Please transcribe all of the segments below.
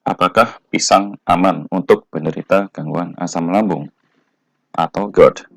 Apakah pisang aman untuk penderita gangguan asam lambung atau GERD?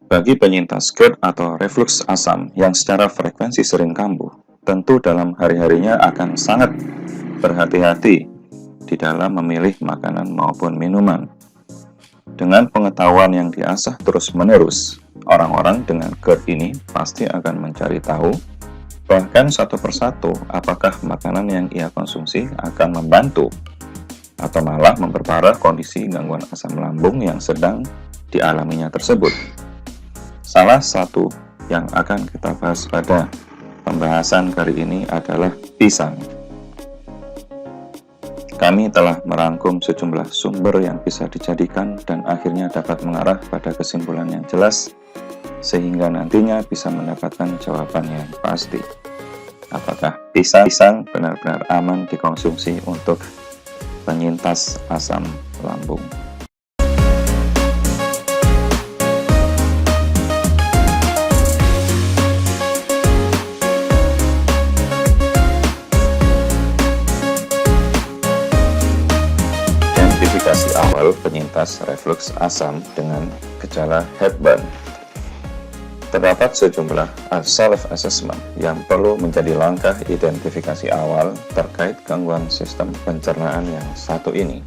Bagi penyintas GERD atau reflux asam yang secara frekuensi sering kambuh, tentu dalam hari-harinya akan sangat berhati-hati di dalam memilih makanan maupun minuman. Dengan pengetahuan yang diasah terus-menerus, orang-orang dengan GERD ini pasti akan mencari tahu bahkan satu persatu apakah makanan yang ia konsumsi akan membantu atau malah memperparah kondisi gangguan asam lambung yang sedang dialaminya tersebut. Salah satu yang akan kita bahas pada pembahasan kali ini adalah pisang. Kami telah merangkum sejumlah sumber yang bisa dijadikan dan akhirnya dapat mengarah pada kesimpulan yang jelas sehingga nantinya bisa mendapatkan jawaban yang pasti. Apakah pisang benar-benar aman dikonsumsi untuk penyintas asam lambung? Identifikasi awal penyintas reflux asam dengan gejala heartburn. Terdapat sejumlah self-assessment yang perlu menjadi langkah identifikasi awal terkait gangguan sistem pencernaan yang satu ini.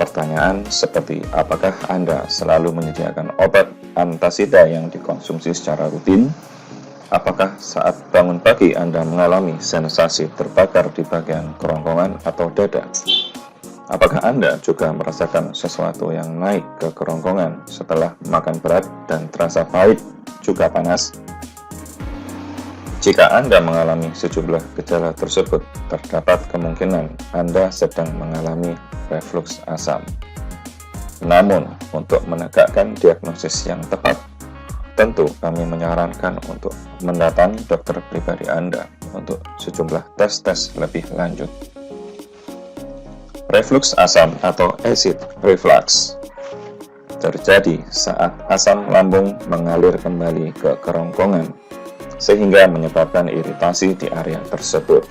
Pertanyaan seperti apakah Anda selalu menyediakan obat antasida yang dikonsumsi secara rutin? Apakah saat bangun pagi Anda mengalami sensasi terbakar di bagian kerongkongan atau dada? Apakah Anda juga merasakan sesuatu yang naik ke kerongkongan setelah makan berat dan terasa pahit juga panas? Jika Anda mengalami sejumlah gejala tersebut, terdapat kemungkinan Anda sedang mengalami reflux asam. Namun, untuk menegakkan diagnosis yang tepat, tentu kami menyarankan untuk mendatangi dokter pribadi Anda untuk sejumlah tes-tes lebih lanjut. Reflux asam atau acid reflux terjadi saat asam lambung mengalir kembali ke kerongkongan sehingga menyebabkan iritasi di area tersebut.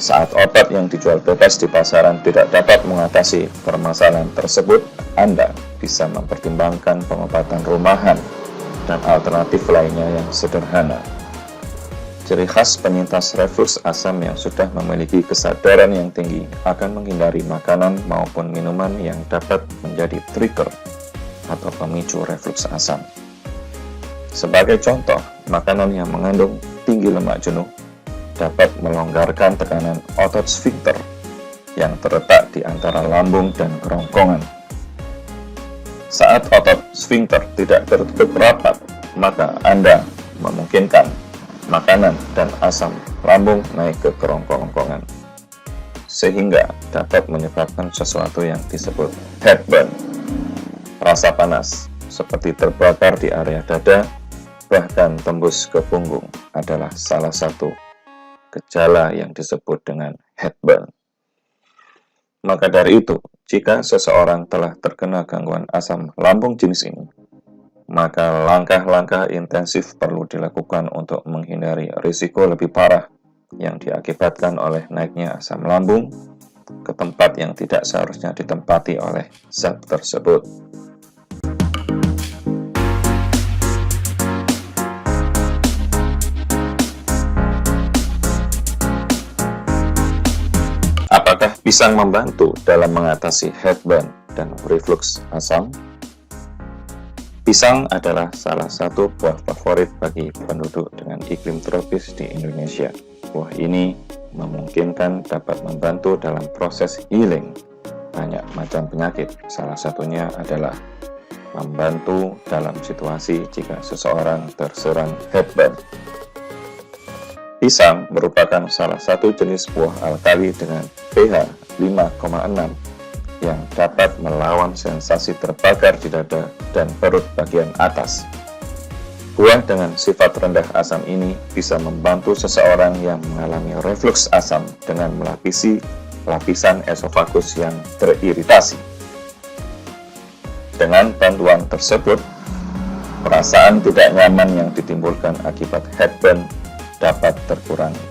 Saat obat yang dijual bebas di pasaran tidak dapat mengatasi permasalahan tersebut, Anda bisa mempertimbangkan pengobatan rumahan dan alternatif lainnya yang sederhana. Ciri khas penyintas reflux asam yang sudah memiliki kesadaran yang tinggi akan menghindari makanan maupun minuman yang dapat menjadi trigger atau pemicu reflux asam. Sebagai contoh, makanan yang mengandung tinggi lemak jenuh dapat melonggarkan tekanan otot sfinkter yang terletak di antara lambung dan kerongkongan. Saat otot sfinkter tidak tertutup rapat, maka Anda memungkinkan makanan dan asam lambung naik ke kerongkongan sehingga dapat menyebabkan sesuatu yang disebut heartburn. Rasa panas seperti terbakar di area dada bahkan tembus ke punggung adalah salah satu gejala yang disebut dengan heartburn. Maka dari itu, jika seseorang telah terkena gangguan asam lambung jenis ini, maka langkah-langkah intensif perlu dilakukan untuk menghindari risiko lebih parah yang diakibatkan oleh naiknya asam lambung ke tempat yang tidak seharusnya ditempati oleh zat tersebut. Apakah pisang membantu dalam mengatasi heartburn dan reflux asam? Pisang adalah salah satu buah favorit bagi penduduk dengan iklim tropis di Indonesia. Buah ini memungkinkan dapat membantu dalam proses healing banyak macam penyakit. Salah satunya adalah membantu dalam situasi jika seseorang terserang heartburn. Pisang merupakan salah satu jenis buah alkali dengan pH 5,6 yang dapat melawan sensasi terbakar di dada dan perut bagian atas. Buah dengan sifat rendah asam ini bisa membantu seseorang yang mengalami reflux asam dengan melapisi lapisan esofagus yang teriritasi. Dengan bantuan tersebut, perasaan tidak nyaman yang ditimbulkan akibat heartburn dapat terkurangi.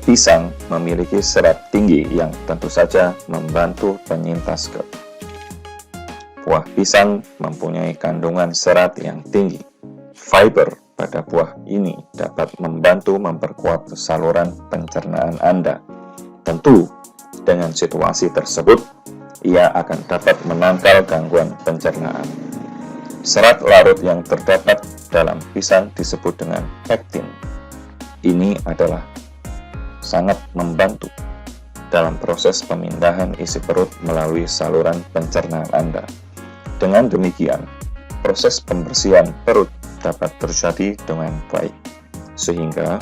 Pisang memiliki serat tinggi yang tentu saja membantu penyintas GERD. Buah pisang mempunyai kandungan serat yang tinggi. Fiber pada buah ini dapat membantu memperkuat saluran pencernaan Anda. Tentu, dengan situasi tersebut, ia akan dapat menangkal gangguan pencernaan. Serat larut yang terdapat dalam pisang disebut dengan pektin. Ini adalah sangat membantu dalam proses pemindahan isi perut melalui saluran pencernaan Anda. Dengan demikian, proses pembersihan perut dapat terjadi dengan baik, sehingga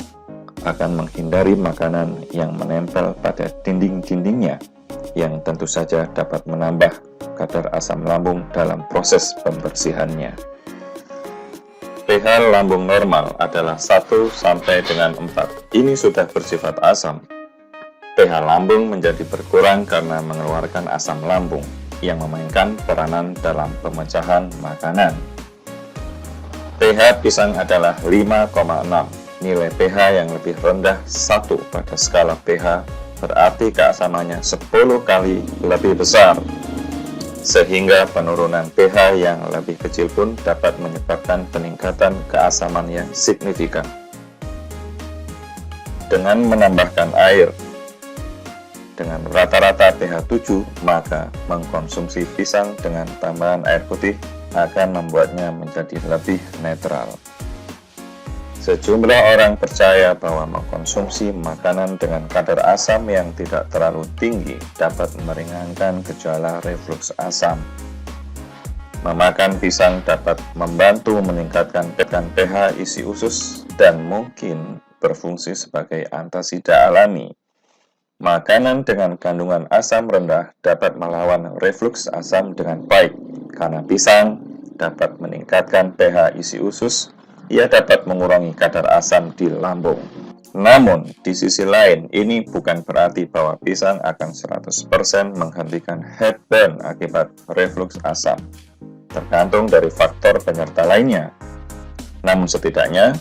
akan menghindari makanan yang menempel pada dinding-dindingnya, yang tentu saja dapat menambah kadar asam lambung dalam proses pembersihannya. pH lambung normal adalah 1 sampai dengan 4. Ini sudah bersifat asam. pH lambung menjadi berkurang karena mengeluarkan asam lambung yang memainkan peranan dalam pemecahan makanan. pH pisang adalah 5,6. Nilai pH yang lebih rendah 1 pada skala pH berarti keasamannya 10 kali lebih besar, sehingga penurunan pH yang lebih kecil pun dapat menyebabkan peningkatan keasaman yang signifikan. Dengan menambahkan air dengan rata-rata pH 7, maka mengkonsumsi pisang dengan tambahan air putih akan membuatnya menjadi lebih netral. Sejumlah orang percaya bahwa mengkonsumsi makanan dengan kadar asam yang tidak terlalu tinggi dapat meringankan gejala reflux asam. Memakan pisang dapat membantu meningkatkan pH isi usus dan mungkin berfungsi sebagai antasida alami. Makanan dengan kandungan asam rendah dapat melawan reflux asam dengan baik, karena pisang dapat meningkatkan pH isi usus. Ia dapat mengurangi kadar asam di lambung. Namun, di sisi lain, ini bukan berarti bahwa pisang akan 100% menghentikan heartburn akibat reflux asam. Tergantung dari faktor penyerta lainnya. Namun setidaknya,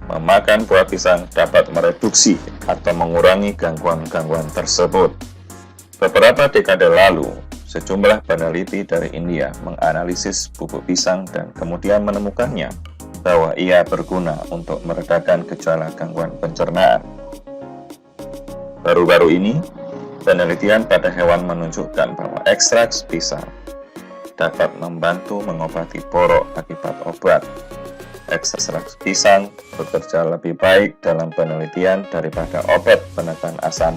memakan buah pisang dapat mereduksi atau mengurangi gangguan-gangguan tersebut. Beberapa dekade lalu, sejumlah peneliti dari India menganalisis bubuk pisang dan kemudian menemukannya bahwa ia berguna untuk meredakan gejala gangguan pencernaan. Baru-baru ini, penelitian pada hewan menunjukkan bahwa ekstrak pisang dapat membantu mengobati borok akibat obat. Ekstrak pisang bekerja lebih baik dalam penelitian daripada obat penekan asam.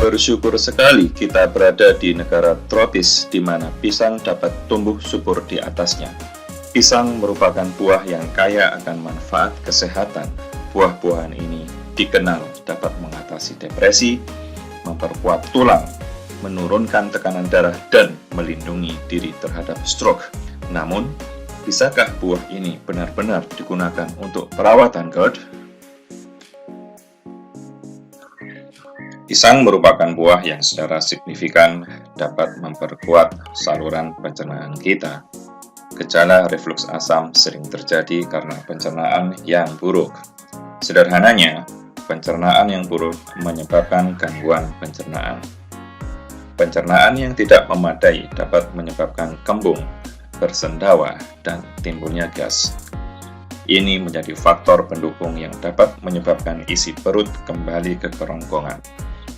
Bersyukur sekali kita berada di negara tropis di mana pisang dapat tumbuh subur di atasnya. Pisang merupakan buah yang kaya akan manfaat kesehatan. Buah-buahan ini dikenal dapat mengatasi depresi, memperkuat tulang, menurunkan tekanan darah, dan melindungi diri terhadap stroke. Namun, bisakah buah ini benar-benar digunakan untuk perawatan GERD? Pisang merupakan buah yang secara signifikan dapat memperkuat saluran pencernaan kita. Gejala reflux asam sering terjadi karena pencernaan yang buruk. Sederhananya, pencernaan yang buruk menyebabkan gangguan pencernaan. Pencernaan yang tidak memadai dapat menyebabkan kembung, bersendawa, dan timbulnya gas. Ini menjadi faktor pendukung yang dapat menyebabkan isi perut kembali ke kerongkongan.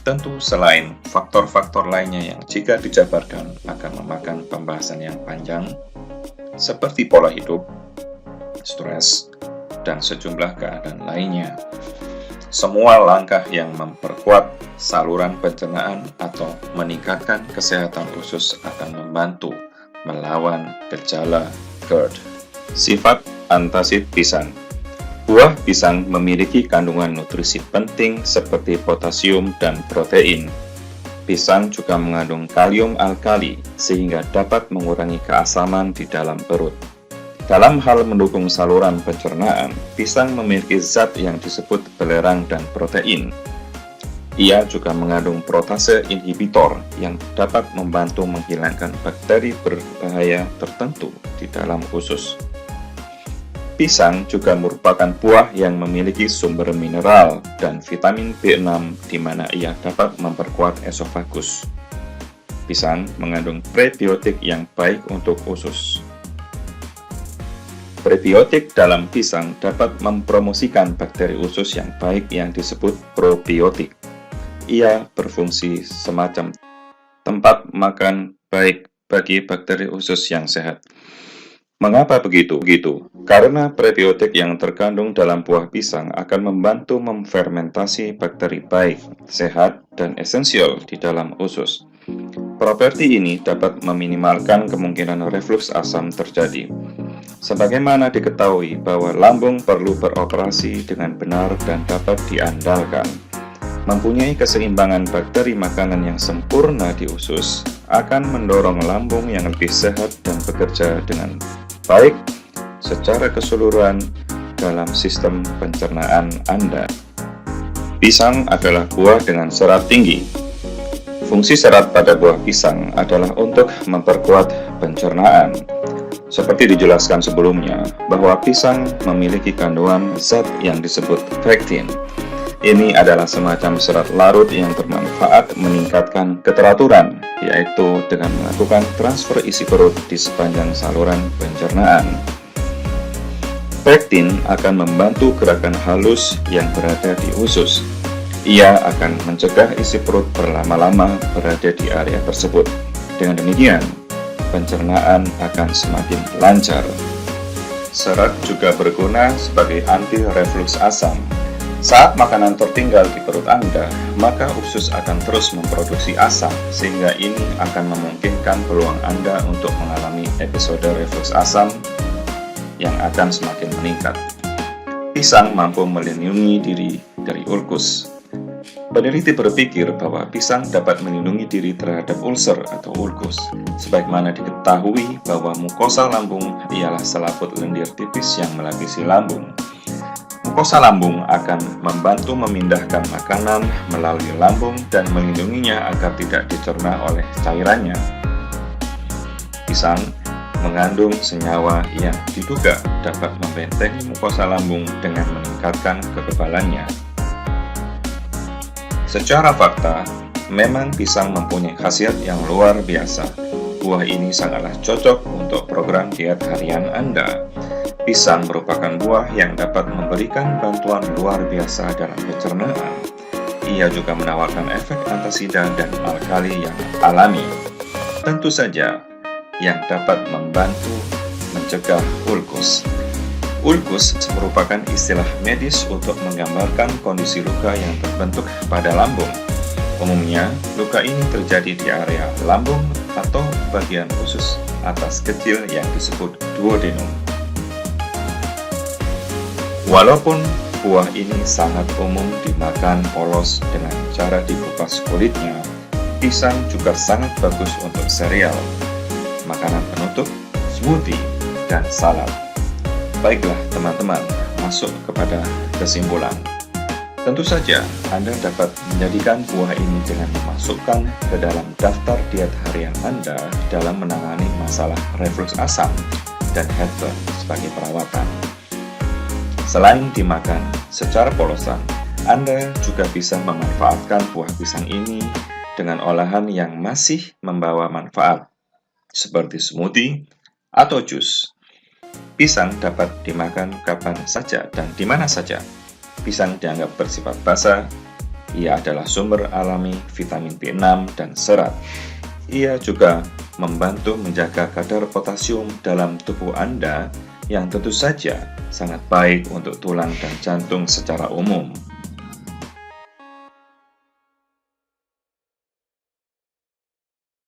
Tentu selain faktor-faktor lainnya yang jika dijabarkan akan memakan pembahasan yang panjang, seperti pola hidup, stres, dan sejumlah keadaan lainnya. Semua langkah yang memperkuat saluran pencernaan atau meningkatkan kesehatan usus akan membantu melawan gejala GERD. Sifat antasid pisang. Buah pisang memiliki kandungan nutrisi penting seperti potasium dan protein. Pisang juga mengandung kalium alkali sehingga dapat mengurangi keasaman di dalam perut. Dalam hal mendukung saluran pencernaan, pisang memiliki zat yang disebut belerang dan protein. Ia juga mengandung protase inhibitor yang dapat membantu menghilangkan bakteri berbahaya tertentu di dalam usus. Pisang juga merupakan buah yang memiliki sumber mineral dan vitamin B6 di mana ia dapat memperkuat esofagus. Pisang mengandung prebiotik yang baik untuk usus. Prebiotik dalam pisang dapat mempromosikan bakteri usus yang baik yang disebut probiotik. Ia berfungsi semacam tempat makan baik bagi bakteri usus yang sehat. Mengapa begitu? Karena prebiotik yang terkandung dalam buah pisang akan membantu memfermentasi bakteri baik, sehat, dan esensial di dalam usus. Properti ini dapat meminimalkan kemungkinan reflux asam terjadi. Sebagaimana diketahui bahwa lambung perlu beroperasi dengan benar dan dapat diandalkan. Mempunyai keseimbangan bakteri makanan yang sempurna di usus akan mendorong lambung yang lebih sehat dan bekerja dengan baik secara keseluruhan dalam sistem pencernaan Anda. Pisang adalah buah dengan serat tinggi. Fungsi serat pada buah pisang adalah untuk memperkuat pencernaan. Seperti dijelaskan sebelumnya, bahwa pisang memiliki kandungan zat yang disebut pektin. Ini adalah semacam serat larut yang bermanfaat meningkatkan keteraturan, yaitu dengan melakukan transfer isi perut di sepanjang saluran pencernaan. Pektin akan membantu gerakan halus yang berada di usus. Ia akan mencegah isi perut berlama-lama berada di area tersebut. Dengan demikian, pencernaan akan semakin lancar. Serat juga berguna sebagai anti reflux asam. Saat makanan tertinggal di perut Anda, maka usus akan terus memproduksi asam, sehingga ini akan memungkinkan peluang Anda untuk mengalami episode reflux asam yang akan semakin meningkat. Pisang mampu melindungi diri dari ulkus. Peneliti berpikir bahwa pisang dapat melindungi diri terhadap ulcer atau ulkus, sebagaimana diketahui bahwa mukosa lambung ialah selaput lendir tipis yang melapisi lambung. Mukosa lambung akan membantu memindahkan makanan melalui lambung dan melindunginya agar tidak dicerna oleh cairannya. Pisang mengandung senyawa yang diduga dapat membentengi mukosa lambung dengan meningkatkan kekebalannya. Secara fakta, memang pisang mempunyai khasiat yang luar biasa. Buah ini sangatlah cocok untuk program diet harian Anda. Pisang merupakan buah yang dapat memberikan bantuan luar biasa dalam pencernaan. Ia juga menawarkan efek antasida dan alkali yang alami. Tentu saja, yang dapat membantu mencegah ulkus. Ulkus merupakan istilah medis untuk menggambarkan kondisi luka yang terbentuk pada lambung. Umumnya, luka ini terjadi di area lambung atau bagian usus atas kecil yang disebut duodenum. Walaupun buah ini sangat umum dimakan polos dengan cara dikupas kulitnya, pisang juga sangat bagus untuk sereal, makanan penutup, smoothie, dan salad. Baiklah teman-teman, masuk kepada kesimpulan. Tentu saja Anda dapat menjadikan buah ini dengan memasukkan ke dalam daftar diet harian Anda dalam menangani masalah reflux asam dan heartburn sebagai perawatan. Selain dimakan secara polosan, Anda juga bisa memanfaatkan buah pisang ini dengan olahan yang masih membawa manfaat, seperti smoothie atau jus. Pisang dapat dimakan kapan saja dan di mana saja. Pisang dianggap bersifat basah. Ia adalah sumber alami vitamin B6 dan serat. Ia juga membantu menjaga kadar potasium dalam tubuh Anda yang tentu saja sangat baik untuk tulang dan jantung secara umum.